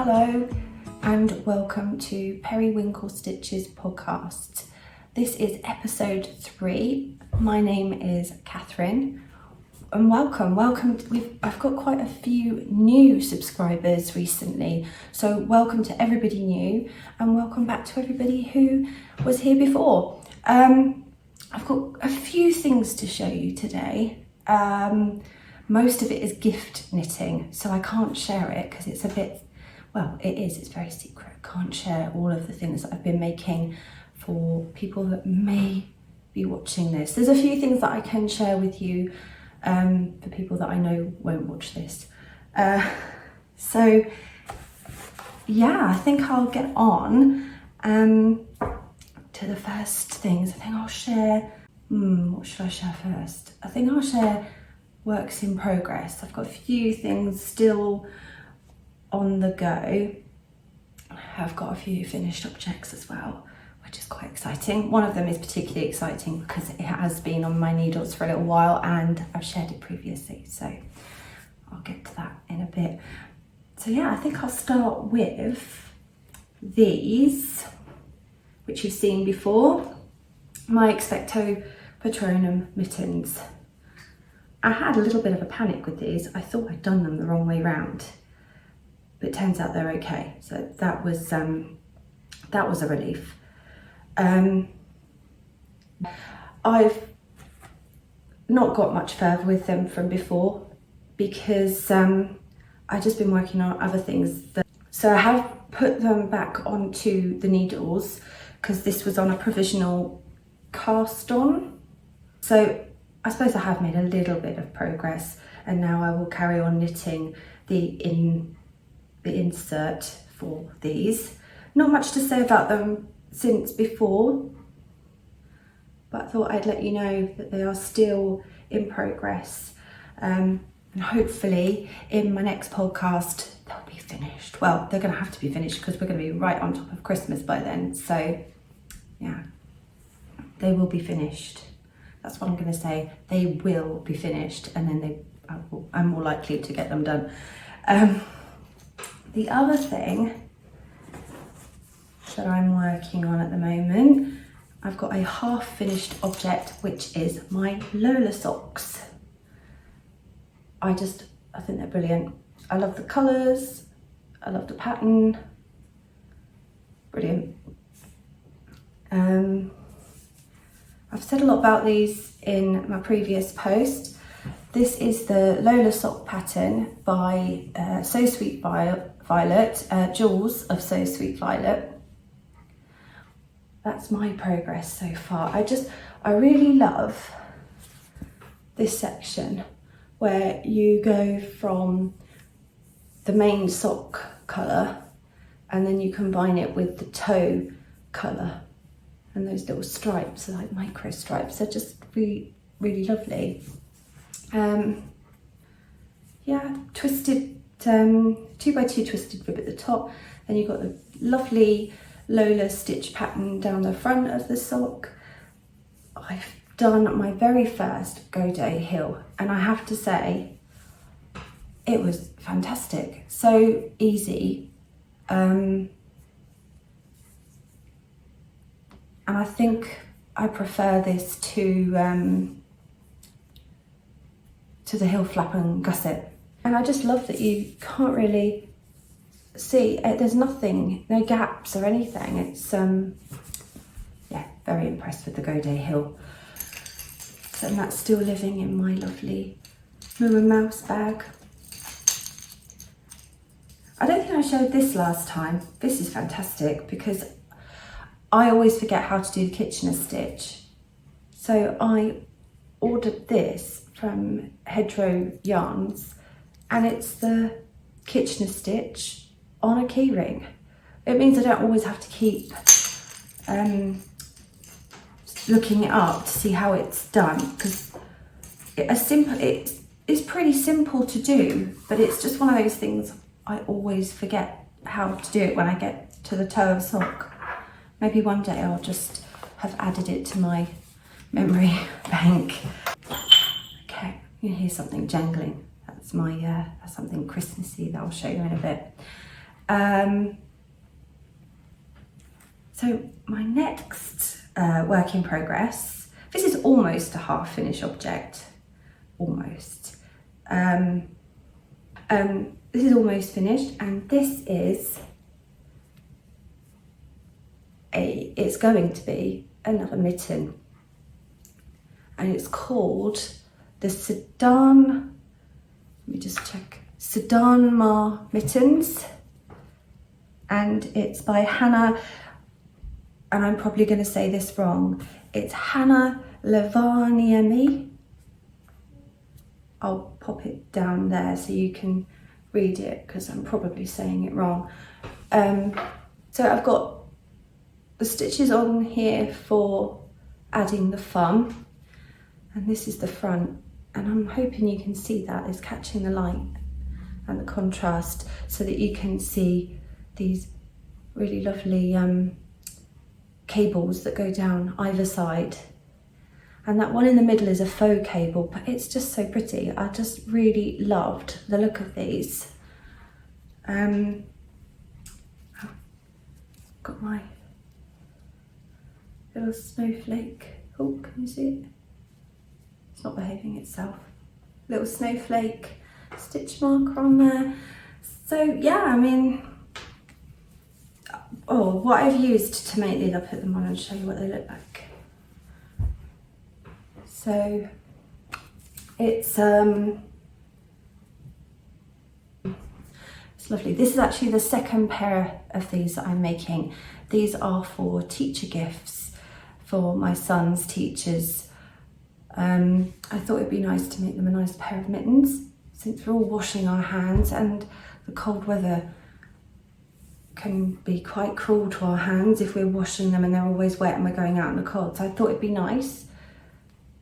Hello and welcome to Periwinkle Stitches podcast. This is episode 3. My name is Catherine and welcome. I've got quite a few new subscribers recently, so welcome to everybody new and welcome back to everybody who was here before. I've got a few things to show you today. Most of it is gift knitting, so I can't share it because it's a bit, well, it's very secret. I can't share all of the things that I've been making for people that may be watching this. There's a few things that I can share with you for people that I know won't watch this. So yeah, I think I'll get on to the first things. I think I'll share, what should I share first? I think I'll share works in progress. I've got a few things still on the go. I've got a few finished objects as well, which is quite exciting. One of them is particularly exciting because it has been on my needles for a little while and I've shared it previously, so I'll get to that in a bit. So yeah, I think I'll start with these, which you've seen before, my Expecto Patronum mittens. I had a little bit of a panic with these. I thought I'd done them the wrong way round, but it turns out they're okay. So that was a relief. I've not got much further with them from before because I've just been working on other things. So I have put them back onto the needles because this was on a provisional cast on. So I suppose I have made a little bit of progress, and now I will carry on knitting the insert for these. Not much to say about them since before, but I thought I'd let you know that they are still in progress, and hopefully in my next podcast they'll be finished. Well, they're going to have to be finished because we're going to be right on top of Christmas by then, so yeah, they will be finished. That's what I'm going to say. They will be finished, and then I'm more likely to get them done. The other thing that I'm working on at the moment, I've got a half-finished object, which is my Lola Socks. I think they're brilliant. I love the colours. I love the pattern. Brilliant. I've said a lot about these in my previous post. This is the Lola Sock pattern by So Sweet Violet, Jules of So Sweet Violet. That's my progress so far. I really love this section where you go from the main sock colour and then you combine it with the toe colour. And those little stripes are like micro stripes. They're just really, really lovely. Yeah, twisted, 2x2 twisted rib at the top. Then you've got the lovely Lola stitch pattern down the front of the sock. I've done my very first Go Day Hill, and I have to say, it was fantastic. So easy. And I think I prefer this to the heel flap and gusset. And I just love that you can't really see, there's nothing, no gaps or anything. It's, yeah, very impressed with the Go Day Hill. So that's still living in my lovely Moo and Mouse bag. I don't think I showed this last time. This is fantastic because I always forget how to do the Kitchener stitch. So I ordered this from Hedgerow Yarns, and it's the Kitchener stitch on a keyring. It means I don't always have to keep looking it up to see how it's done, because it's pretty simple to do, but it's just one of those things I always forget how to do it when I get to the toe of a sock. Maybe one day I'll just have added it to my memory bank. Okay, you hear something jangling. That's my that's something Christmassy that I'll show you in a bit. So my next work in progress, this is almost a half finished object, almost. This is almost finished, and this is it's going to be another mitten, and it's called the Sydanmaa, let me just check, Sydanmaa Mittens, and it's by Hanna, and I'm probably going to say this wrong, it's Hanna Levaniemi. I'll pop it down there so you can read it, because I'm probably saying it wrong. So I've got the stitches on here for adding the thumb, and this is the front, and I'm hoping you can see that it's catching the light and the contrast so that you can see these really lovely cables that go down either side. And that one in the middle is a faux cable, but it's just so pretty. I just really loved the look of these. I've got my little snowflake. Oh, can you see it? It's not behaving itself. Little snowflake stitch marker on there. So yeah, I mean, what I've used to make these, I'll put them on and show you what they look like. So it's lovely. This is actually the second pair of these that I'm making. These are for teacher gifts for my son's teachers. I thought it'd be nice to make them a nice pair of mittens, since we're all washing our hands and the cold weather can be quite cruel to our hands if we're washing them and they're always wet and we're going out in the cold. So I thought it'd be nice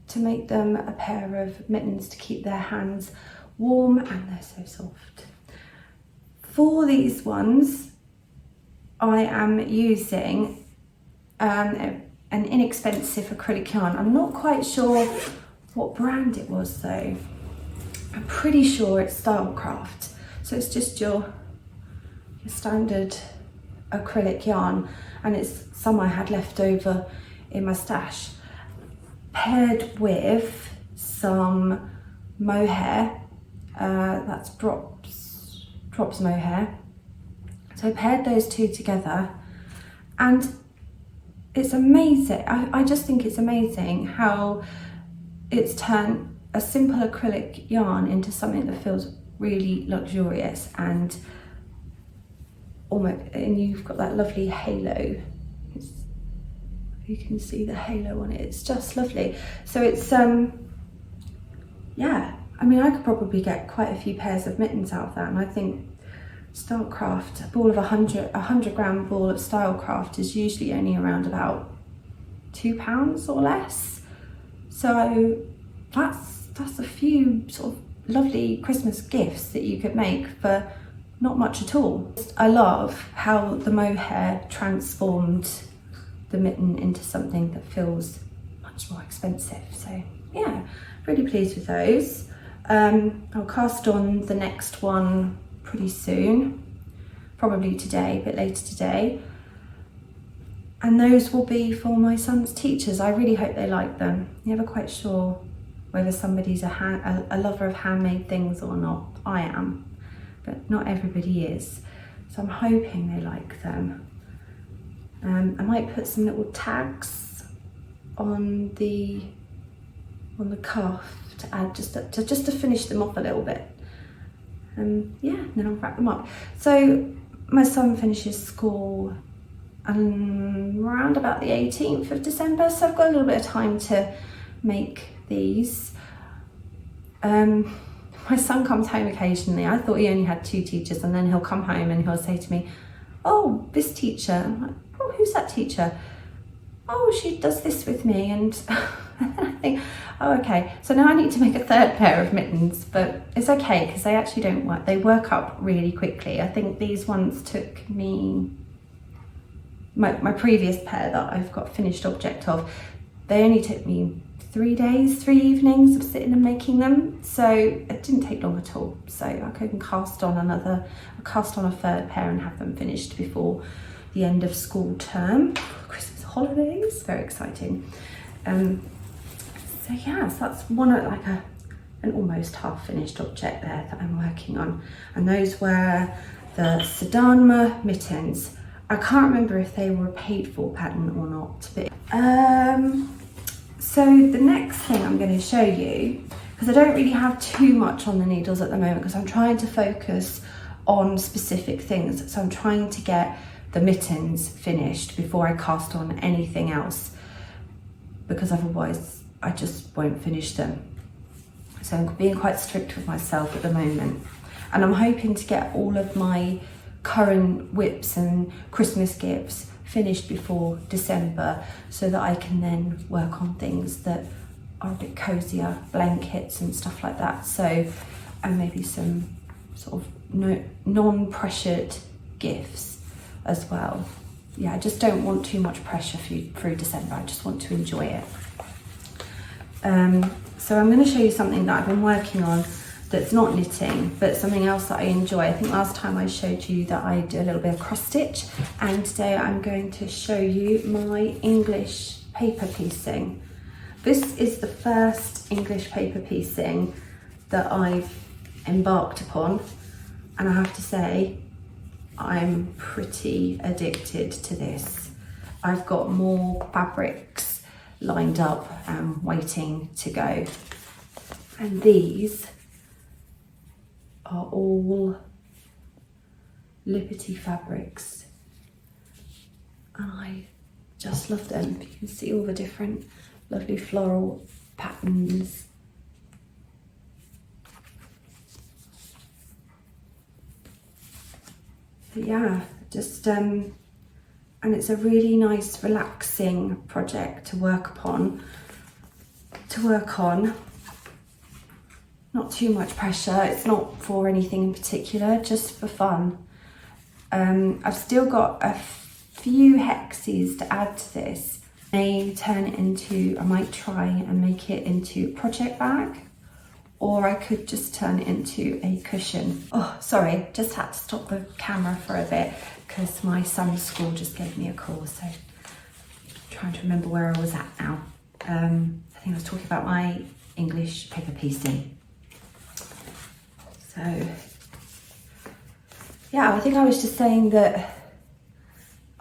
to make them a pair of mittens to keep their hands warm, and they're so soft. For these ones, I am using an inexpensive acrylic yarn. I'm not quite sure what brand it was though. I'm pretty sure it's Stylecraft. So it's just your standard acrylic yarn, and it's some I had left over in my stash, paired with some mohair, that's drops mohair. So I paired those two together, and it's amazing. I just think it's amazing how it's turned a simple acrylic yarn into something that feels really luxurious, and you've got that lovely halo. You can see the halo on it. It's just lovely. So it's yeah, I mean, I could probably get quite a few pairs of mittens out of that, and I think Starcraft, a ball of 100 gram ball of Stylecraft is usually only around about £2 or less. So that's a few sort of lovely Christmas gifts that you could make for not much at all. I love how the mohair transformed the mitten into something that feels much more expensive. So yeah, really pleased with those. I'll cast on the next one pretty soon, probably today, a bit later today. And those will be for my son's teachers. I really hope they like them. Never quite sure whether somebody's a lover of handmade things or not. I am, but not everybody is. So I'm hoping they like them. I might put some little tags on the cuff to add just to finish them off a little bit. Yeah, and then I'll wrap them up. So my son finishes school around about the 18th of December, so I've got a little bit of time to make these. My son comes home occasionally. I thought he only had 2 teachers, and then he'll come home and he'll say to me, "Oh, this teacher." I'm like, "Oh, who's that teacher?" "Oh, she does this with me." And then I think, oh, okay, so now I need to make a 3rd pair of mittens, but it's okay because they actually don't work. They work up really quickly. I think these ones took me, my previous pair that I've got finished object of, they only took me 3 days, 3 evenings of sitting and making them, so it didn't take long at all. So I can cast on a third pair and have them finished before the end of school term, Christmas holidays. Very exciting. So yeah, so that's one like an almost half finished object there that I'm working on, and those were the Sydanmaa mittens. I can't remember if they were a paid for pattern or not, but so the next thing I'm going to show you, because I don't really have too much on the needles at the moment because I'm trying to focus on specific things. So I'm trying to get the mittens finished before I cast on anything else, because otherwise I just won't finish them. So I'm being quite strict with myself at the moment, and I'm hoping to get all of my current WIPs and Christmas gifts finished before December, so that I can then work on things that are a bit cozier, blankets and stuff like that. So, and maybe some sort of non-pressured gifts as well. Yeah, I just don't want too much pressure through December. I just want to enjoy it. So I'm going to show you something that I've been working on that's not knitting, but something else that I enjoy. I think last time I showed you that I do a little bit of cross stitch, and today I'm going to show you my English paper piecing. This is the first English paper piecing that I've embarked upon, and I have to say I'm pretty addicted to this. I've got more fabrics lined up and waiting to go, and these are all Liberty fabrics, and I just love them. You can see all the different lovely floral patterns. But yeah, just and it's a really nice relaxing project to work on. Not too much pressure, it's not for anything in particular, just for fun. I've still got a few hexes to add to this. I might try and make it into a project bag, or I could just turn it into a cushion. Oh, sorry, just had to stop the camera for a bit because my son's school just gave me a call, so I'm trying to remember where I was at now. I think I was talking about my English paper piecing. So, yeah, I think I was just saying that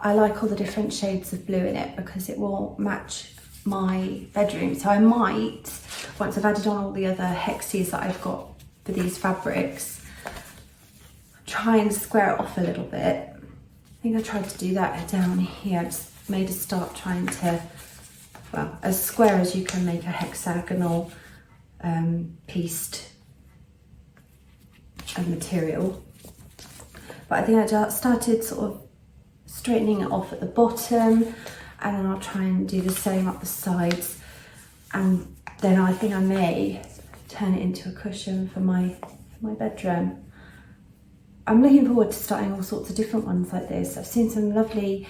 I like all the different shades of blue in it because it will match my bedroom. So I might, once I've added on all the other hexes that I've got for these fabrics, try and square it off a little bit. I think I tried to do that down here. I just made a start trying to, well, as square as you can make a hexagonal pieced material. But I think I just started sort of straightening it off at the bottom, and then I'll try and do the same up the sides, and then I think I may turn it into a cushion for my bedroom. I'm looking forward to starting all sorts of different ones like this. I've seen some lovely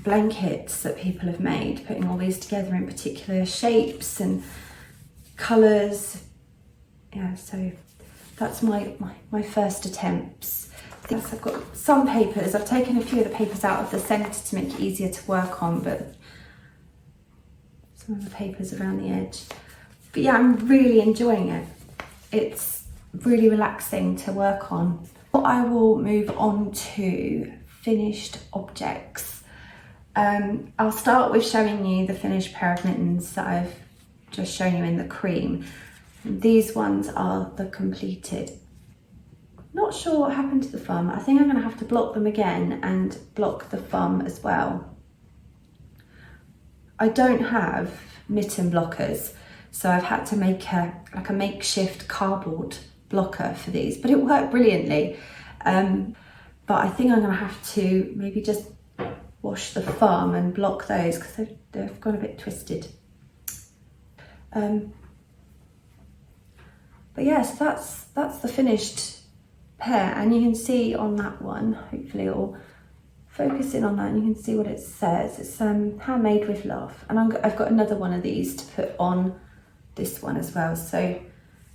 blankets that people have made, putting all these together in particular shapes and colours. Yeah, so that's my first attempts. I think I've got some papers. I've taken a few of the papers out of the centre to make it easier to work on, but some of the papers around the edge. But yeah, I'm really enjoying it. It's really relaxing to work on. I will move on to finished objects. I'll start with showing you the finished pair of mittens that I've just shown you in the cream. These ones are the completed. Not sure what happened to the thumb. I think I'm going to have to block them again and block the thumb as well. I don't have mitten blockers, so I've had to make a makeshift cardboard blocker for these, but it worked brilliantly. But I think I'm going to have to maybe just wash the thumb and block those because they've got a bit twisted. But yeah, so that's the finished pair, and you can see on that one, hopefully it'll focus in on that and you can see what it says. It's handmade with love, and I've got another one of these to put on this one as well, so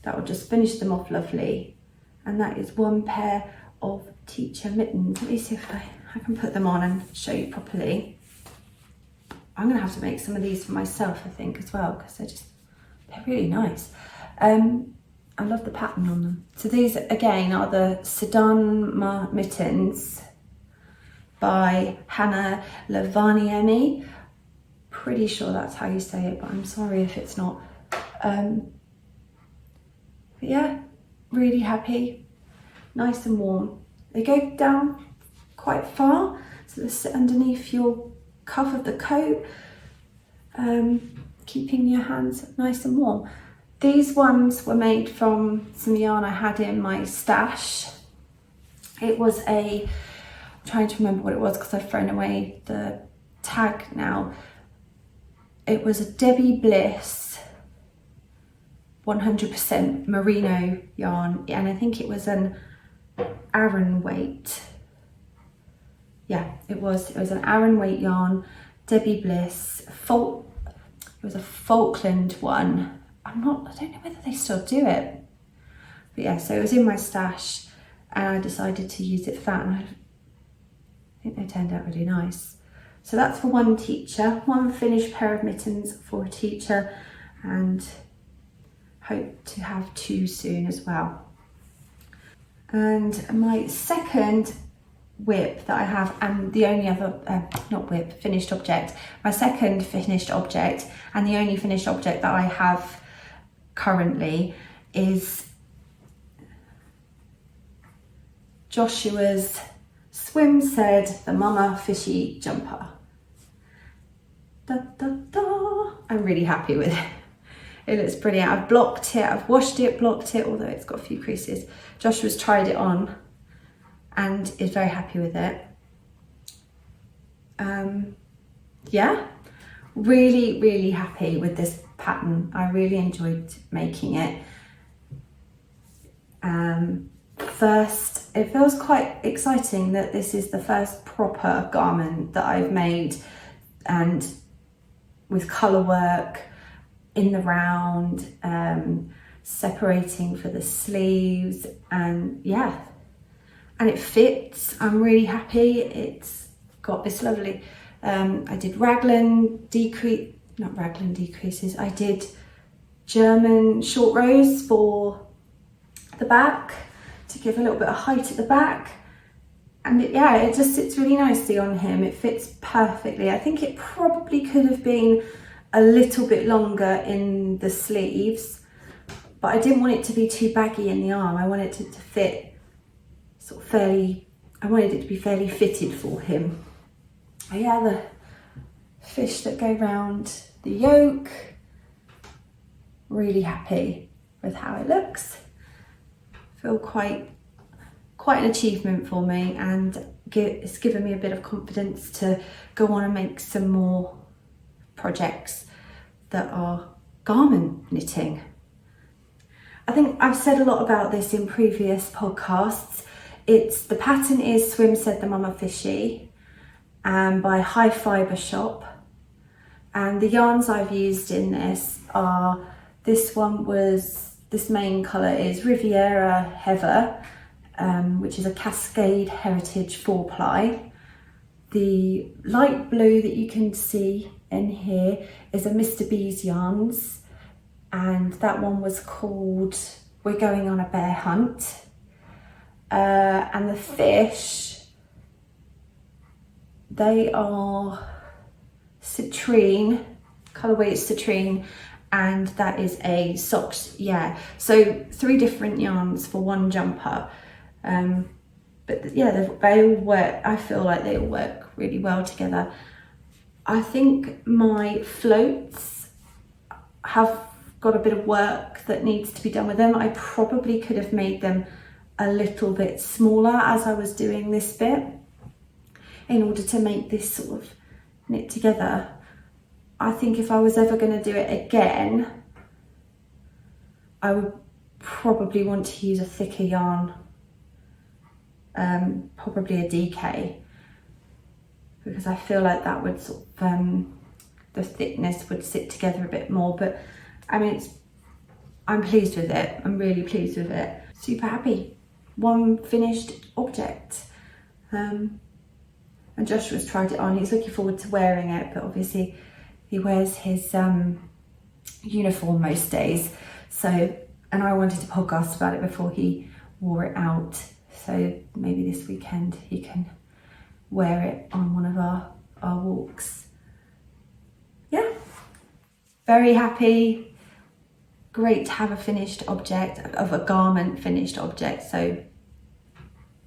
that will just finish them off lovely. And that is one pair of teacher mittens. Let me see if I can put them on and show you properly. I'm gonna have to make some of these for myself, I think, as well, because they're really nice. I love the pattern on them. So these again are the Sydanmaa mittens by Hanna Levaniemi. Pretty sure that's how you say it, but I'm sorry if it's not. But yeah, really happy, nice and warm. They go down quite far, so they sit underneath your cuff of the coat, keeping your hands nice and warm. These ones were made from some yarn I had in my stash. It was I'm trying to remember what it was because I've thrown away the tag now. It was a Debbie Bliss 100% merino yarn, and I think it was an Aran weight. Yeah, it was an Aran weight yarn, Debbie Bliss. It was a Falkland one. I don't know whether they still do it, but yeah, so it was in my stash and I decided to use it for that, and I think they turned out really nice. So that's for one teacher, one finished pair of mittens for a teacher, and hope to have 2 soon as well. And my second WIP that I have, and the only other, not WIP, finished object, my second finished object and the only finished object that I have currently is Joshua's Swim Said the Mama Fishy jumper. Da, da, da. I'm really happy with it. It looks brilliant. I've blocked it, I've washed it, blocked it, although it's got a few creases. Joshua's tried it on and is very happy with it. Yeah, really happy with this pattern. I really enjoyed making it. First, it feels quite exciting that this is the first proper garment that I've made, and with colour work in the round, separating for the sleeves, and yeah, and it fits. I'm really happy. It's got this lovely, I did not raglan decreases, I did German short rows for the back to give a little bit of height at the back, and it just sits really nicely on him. It fits perfectly. I think it probably could have been a little bit longer in the sleeves, but I didn't want it to be too baggy in the arm. I wanted it to fit sort of fairly, I wanted it to be fairly fitted for him. But yeah, the fish that go round the yoke, really happy with how it looks. Feel quite an achievement for me, and it's given me a bit of confidence to go on and make some more projects that are garment knitting. I think I've said a lot about this in previous podcasts. The pattern is Swim Said the Mama Fishy, by High Fibre Shop, and the yarns I've used in this are, this main colour is Riviera Heather, which is a Cascade Heritage 4-ply. The light blue that you can see in here is a Mr. B's yarns, and that one was called We're Going on a Bear Hunt. And the fish, they are Citrine, colourway is Citrine, and that is a socks, yeah. So 3 different yarns for one jumper. But yeah, they all work, I feel like they all work really well together. I think my floats have got a bit of work that needs to be done with them. I probably could have made them a little bit smaller as I was doing this bit in order to make this sort of knit together. I think if I was ever going to do it again, I would probably want to use a thicker yarn, probably a DK. because I feel like that would sort of, the thickness would sit together a bit more. But I mean, I'm pleased with it. I'm really pleased with it. Super happy. One finished object. And Joshua's tried it on. He's looking forward to wearing it, but obviously he wears his uniform most days. So, and I wanted to podcast about it before he wore it out. So maybe this weekend he can wear it on one of our walks. Yeah, very happy. Great to have a finished object, of a garment finished object. So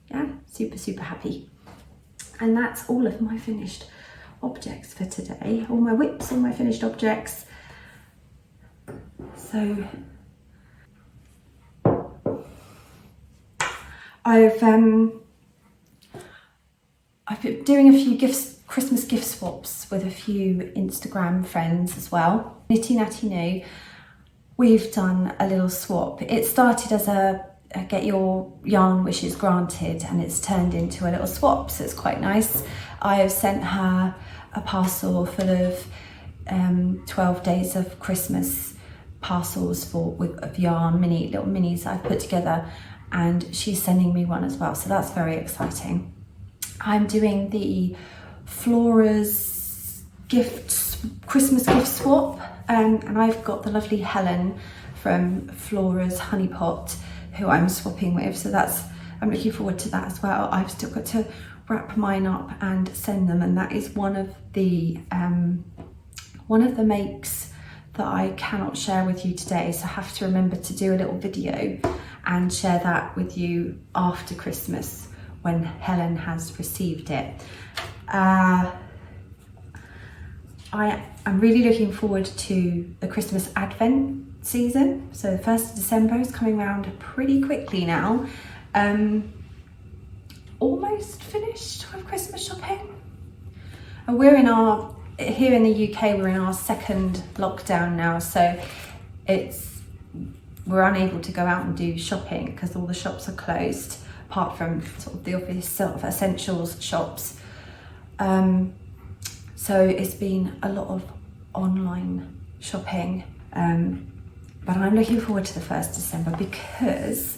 yeah, super, super happy. And that's all of my finished objects for today. All my WIPs, all my finished objects. So I've been doing a few Christmas gift swaps with a few Instagram friends as well. Nitty Natty New, we've done a little swap. It started as a get your yarn wishes granted, and it's turned into a little swap, so it's quite nice. I have sent her a parcel full of 12 days of Christmas parcels of yarn, little minis that I've put together, and she's sending me one as well, so that's very exciting. I'm doing the Flora's Christmas gift swap, and I've got the lovely Helen from Flora's Honey Pot who I'm swapping with, so I'm looking forward to that as well. I've still got to wrap mine up and send them, and that is one of the makes that I cannot share with you today, so I have to remember to do a little video and share that with you after Christmas when Helen has received it. I'm really looking forward to the Christmas Advent season. So the 1st of December is coming around pretty quickly now. Almost finished with Christmas shopping. And here in the UK, we're in our second lockdown now, so we're unable to go out and do shopping because all the shops are closed, apart from sort of the obvious sort of essentials shops. So it's been a lot of online shopping, but I'm looking forward to the 1st of December because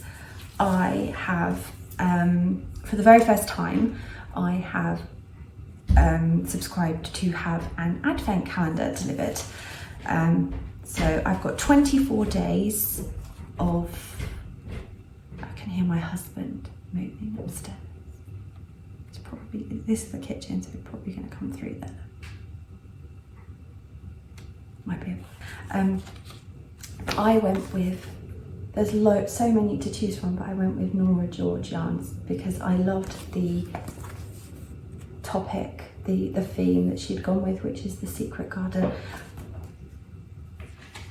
I have, for the very first time, I have subscribed to have an advent calendar delivered. So I've got 24 days of, I can hear my husband moving upstairs. This is the kitchen, so it's probably going to come through there. Might be. I went with, there's so many to choose from, but I went with Nora George yarns because I loved the topic, the theme that she'd gone with, which is the Secret Garden.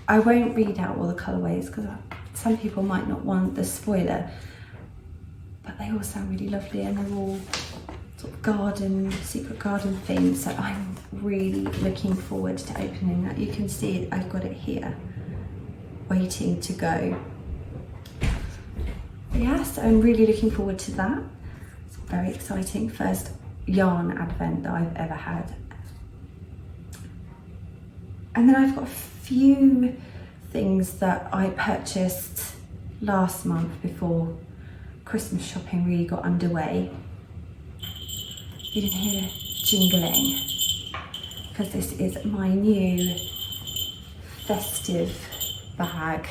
I won't read out all the colourways because some people might not want the spoiler, but they all sound really lovely and they're all sort of secret garden themed, so I'm really looking forward to opening that. You can see it, I've got it here waiting to go. Yes, I'm really looking forward to that. It's very exciting. First yarn advent that I've ever had. And then I've got a few things that I purchased last month before Christmas shopping really got underway. You can hear jingling because this is my new festive bag,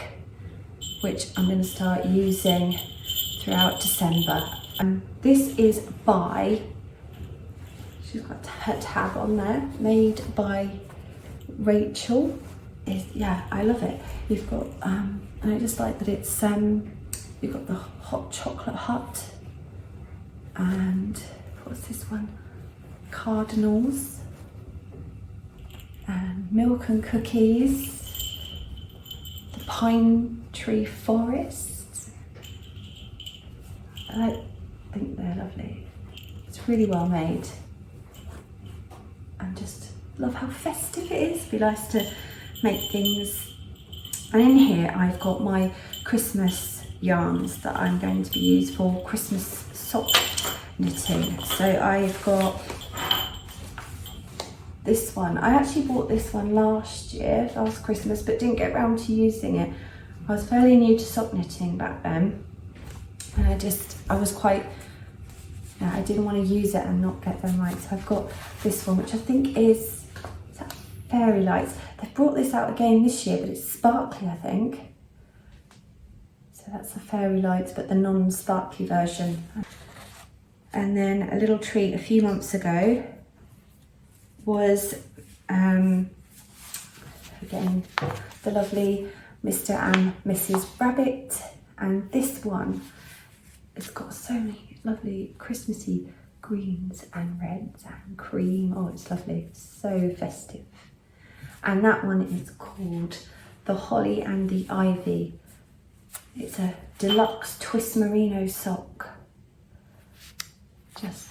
which I'm going to start using throughout December. This is by, she's got her tab on there, made by Rachel. Yeah, I love it. You've got, and I just like that it's, you've got the hot chocolate hut, and what's this one? Cardinals, and milk and cookies, the pine tree forest. I think they're lovely. It's really well made. And just love how festive it is. It'd be nice to make things. And in here I've got my Christmas yarns that I'm going to be used for Christmas sock knitting. So I've got this one. I actually bought this one last Christmas, but didn't get around to using it. I was fairly new to sock knitting back then, and I was quite, I didn't want to use it and not get them right. So I've got this one, which I think is that Fairy Lights. They've brought this out again this year, but it's sparkly, I think. So that's the Fairy Lights, but the non-sparkly version. And then a little treat a few months ago was, again, the lovely Mr. and Mrs. Rabbit. And this one, it's got so many lovely Christmassy greens and reds and cream. Oh, it's lovely, so festive. And that one is called The Holly and the Ivy. It's a deluxe twist merino sock. Just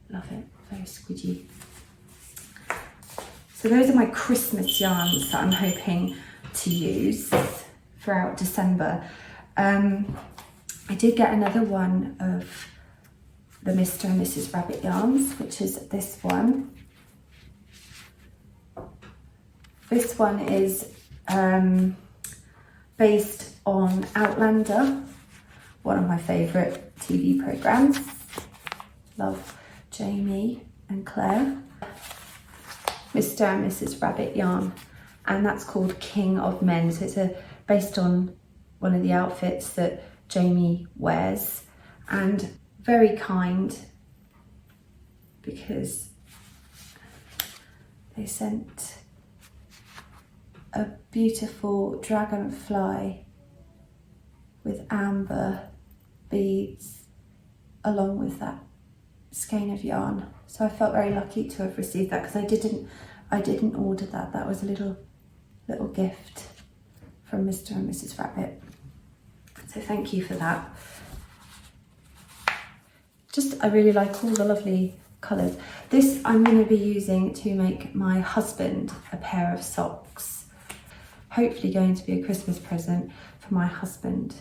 love it, very squidgy. So those are my Christmas yarns that I'm hoping to use throughout December. I did get another one of the Mr. and Mrs. Rabbit yarns, which is this one. This one is based on Outlander, one of my favourite TV programmes. Love Jamie and Claire. Mr. and Mrs. Rabbit yarn, and that's called King of Men. So it's based on one of the outfits that Jamie wears, and very kind because they sent a beautiful dragonfly with amber beads along with that skein of yarn. So I felt very lucky to have received that, because I didn't order that. That was a little gift from Mr. and Mrs. Rabbit. So thank you for that. I really like all the lovely colours. This I'm going to be using to make my husband a pair of socks. Hopefully going to be a Christmas present for my husband.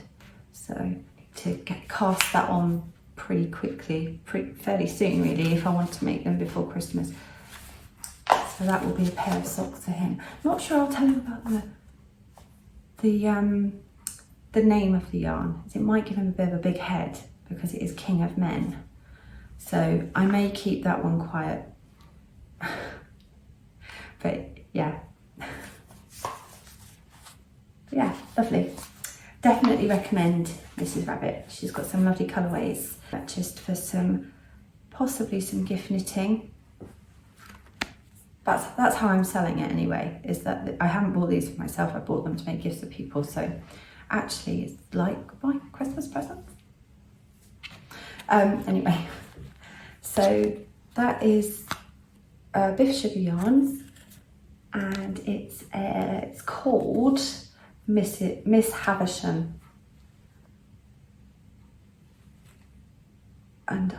So to cast that on pretty quickly, fairly soon really, if I want to make them before Christmas. So that will be a pair of socks for him. Not sure I'll tell him about the name of the yarn. It might give him a bit of a big head because it is King of Men. So I may keep that one quiet. But yeah. Yeah, lovely. Definitely recommend Mrs. Rabbit. She's got some lovely colourways. Just for possibly some gift knitting. That's how I'm selling it anyway, is that I haven't bought these for myself, I bought them to make gifts for people. So actually it's like my Christmas present. Anyway, so that is Biff Sugar Yarns, and it's called Miss Havisham. And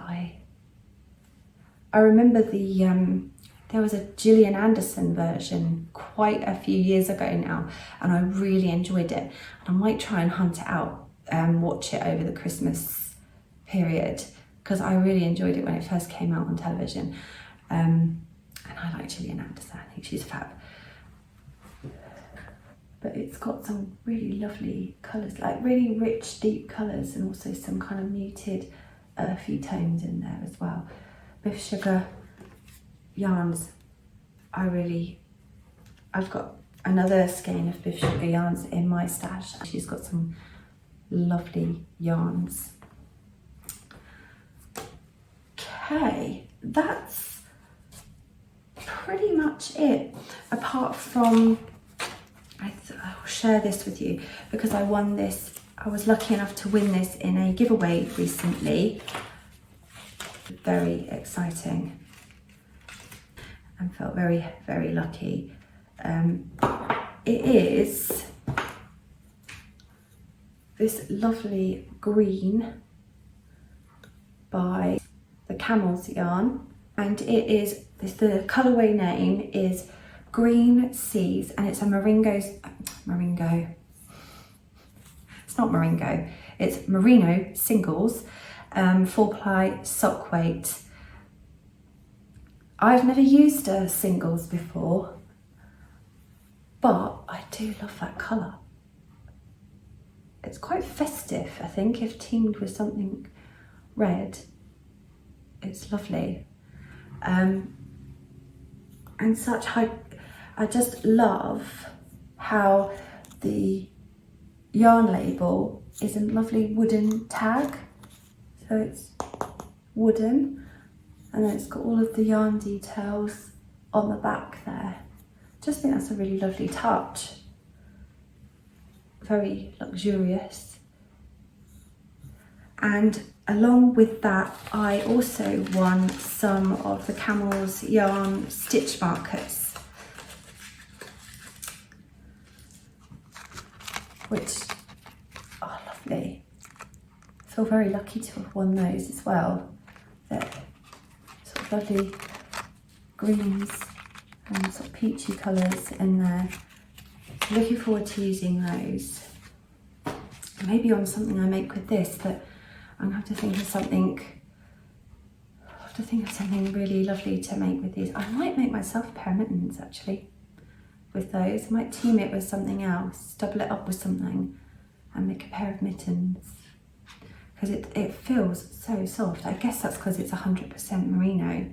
I remember there was a Gillian Anderson version quite a few years ago now, and I really enjoyed it. And I might try and hunt it out and watch it over the Christmas period, because I really enjoyed it when it first came out on television. And I like Gillian Anderson, I think she's fab. But it's got some really lovely colours, like really rich, deep colours, and also some kind of muted earthy tones in there as well. Biff Sugar yarns, I've got another skein of Biff Sugar yarns in my stash. She's got some lovely yarns. Okay, that's pretty much it, apart from I'll share this with you because I won this. I was lucky enough to win this in a giveaway recently. Very exciting, and felt very, very lucky. It is this lovely green by the Camels Yarn, and the colourway name is Green Seas, and it's a Moringo. It's not Moringo, it's Merino Singles, 4-ply sock weight. I've never used singles before, but I do love that colour. It's quite festive, I think, if teamed with something red. It's lovely. And such high, I just love how the yarn label is a lovely wooden tag. So it's wooden, and then it's got all of the yarn details on the back there. Just think that's a really lovely touch. Very luxurious. And along with that, I also won some of the Camels Yarn stitch markers, which are lovely. I feel very lucky to have won those as well. They're sort of lovely greens and sort of peachy colours in there. So looking forward to using those. Maybe on something I make with this, but I'm going to have to think of something. I have to think of something really lovely to make with these. I might make myself a pair of mittens actually with those. I might team it with something else, double it up with something and make a pair of mittens. Because it feels so soft. I guess that's because it's 100% merino.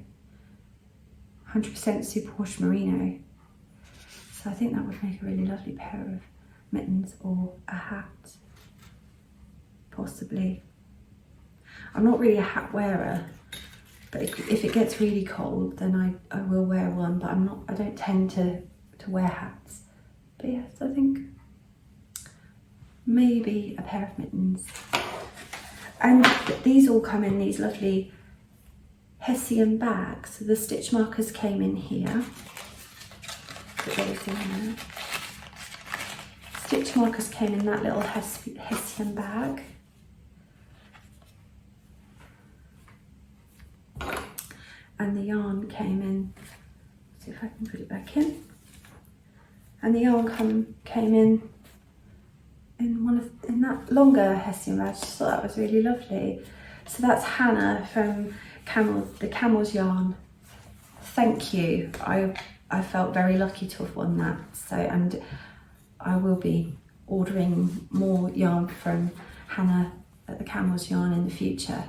100% superwash merino. So I think that would make a really lovely pair of mittens or a hat. Possibly. I'm not really a hat wearer, but if it gets really cold, then I will wear one, but I don't tend to wear hats. But yes, I think maybe a pair of mittens. And these all come in these lovely Hessian bags. So the stitch markers came in here. Put those in there. Stitch markers came in that little Hessian bag. And the yarn came in, see if I can put it back in. And the yarn came in that longer Hessian bag. I just thought that was really lovely. So that's Hanna from the Camels Yarn. Thank you. I felt very lucky to have won that. So, and I will be ordering more yarn from Hanna at the Camels Yarn in the future.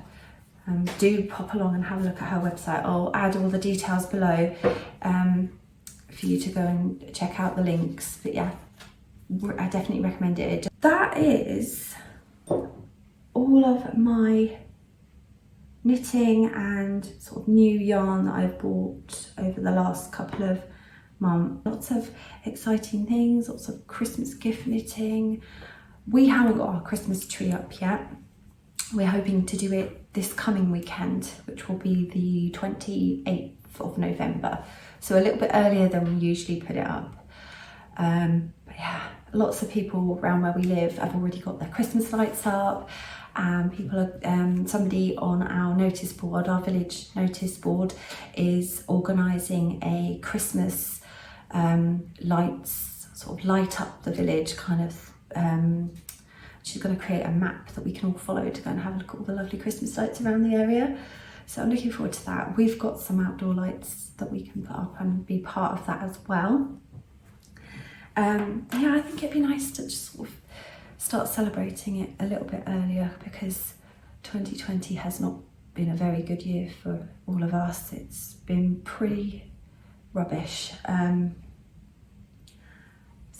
Do pop along and have a look at her website. I'll add all the details below for you to go and check out the links. But yeah, I definitely recommend it. That is all of my knitting and sort of new yarn that I've bought over the last couple of months. Lots of exciting things, lots of Christmas gift knitting. We haven't got our Christmas tree up yet. We're hoping to do it this coming weekend, which will be the 28th of November. So a little bit earlier than we usually put it up. But yeah, lots of people around where we live have already got their Christmas lights up. People are, somebody on our notice board, our village notice board, is organising a Christmas lights, sort of light up the village kind of. She's going to create a map that we can all follow to go and have a look at all the lovely Christmas lights around the area. So I'm looking forward to that. We've got some outdoor lights that we can put up and be part of that as well. Yeah, I think it'd be nice to just sort of start celebrating it a little bit earlier, because 2020 has not been a very good year for all of us. It's been pretty rubbish. So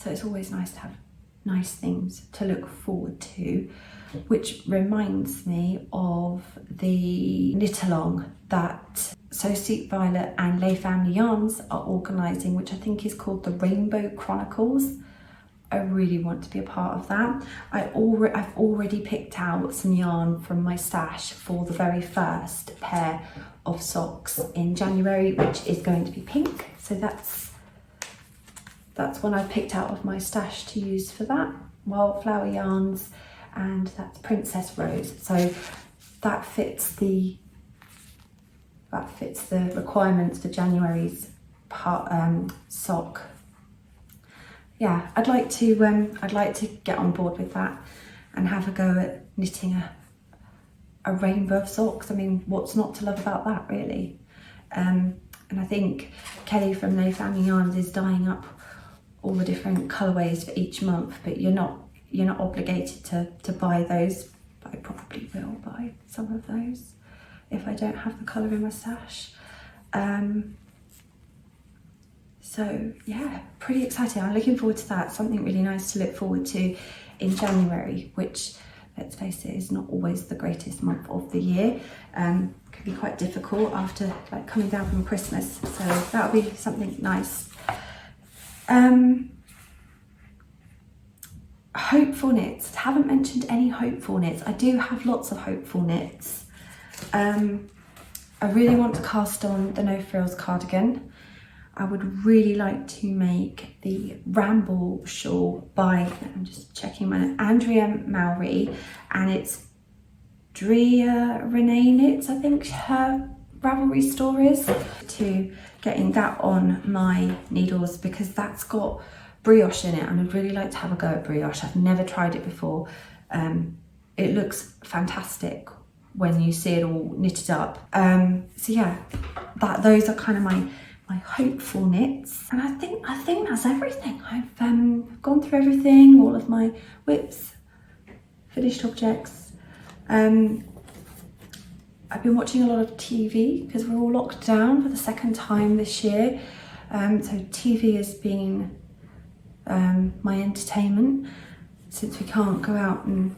it's always nice to have nice things to look forward to, which reminds me of the knit along that So Sweet Violet and Lay Family Yarns are organising, which I think is called the Rainbow Chronicles. I really want to be a part of that. I've already picked out some yarn from my stash for the very first pair of socks in January, which is going to be pink. So that's one I've picked out of my stash to use for that. Wildflower yarns, and that's Princess Rose. So that fits the requirements for January's sock. Yeah, I'd like to get on board with that and have a go at knitting a rainbow of socks. I mean, what's not to love about that, really? And I think Kelly from Levaniemi Yarns is dyeing up all the different colourways for each month, but you're not obligated to buy those, but I probably will buy some of those if I don't have the colour in my stash. So yeah, pretty exciting. I'm looking forward to that. Something really nice to look forward to in January, which, let's face it, is not always the greatest month of the year. Can be quite difficult after like coming down from Christmas, so that'll be something nice. Hopeful knits. Haven't mentioned any hopeful knits. I do have lots of hopeful knits. I really want to cast on the No Frills cardigan. I would really like to make the Ramble shawl by, I'm just checking my name, Andrea Mowry, and it's Andrea Knits, I think her Ravelry store is, to getting that on my needles because that's got brioche in it, and I'd really like to have a go at brioche. I've never tried it before. It looks fantastic when you see it all knitted up. So yeah, those are kind of my hopeful knits, and I think that's everything. I've gone through everything, all of my WIPs, finished objects. I've been watching a lot of TV because we're all locked down for the second time this year. So TV has been my entertainment since we can't go out and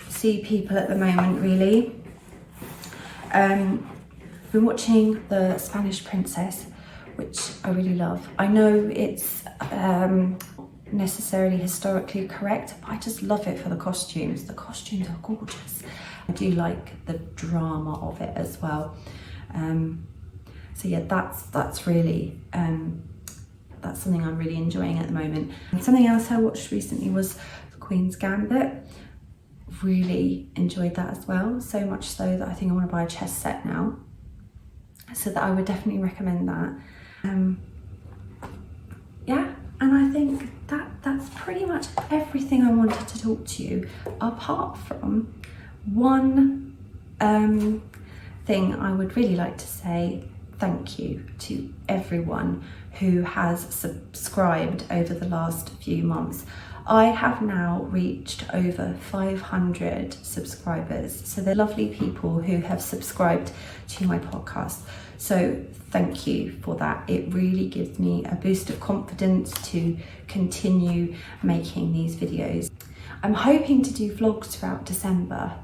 see people at the moment, really. Been watching The Spanish Princess, which I really love. I know it's necessarily historically correct, but I just love it for the costumes. The costumes are gorgeous. I do like the drama of it as well. So yeah, that's really that's something I'm really enjoying at the moment. And something else I watched recently was The Queen's Gambit. Really enjoyed that as well, so much so that I think I want to buy a chess set now. So that I would definitely recommend that. Yeah, and I think that's pretty much everything I wanted to talk to you, apart from one thing I would really like to say thank you to everyone who has subscribed over the last few months. I have now reached over 500 subscribers, so they're lovely people who have subscribed to my podcast. So thank you for that. It really gives me a boost of confidence to continue making these videos. I'm hoping to do vlogs throughout December.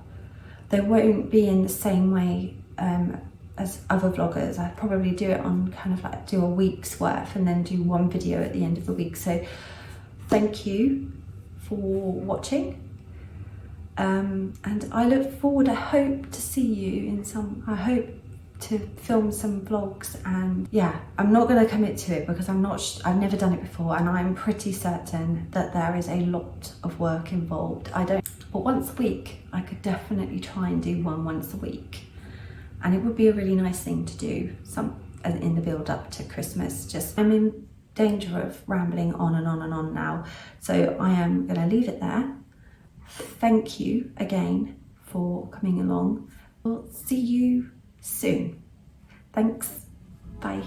They won't be in the same way as other vloggers. I'd probably do it on kind of like do a week's worth and then do one video at the end of the week. So thank you for watching. And I look forward, I hope to see you in I hope to film some vlogs. And yeah, I'm not going to commit to it because I've never done it before, and I'm pretty certain that there is a lot of work involved. But once a week, I could definitely try and do one once a week. And it would be a really nice thing to do in the build up to Christmas. I'm in danger of rambling on and on and on now. So I am going to leave it there. Thank you again for coming along. We'll see you soon. Thanks. Bye.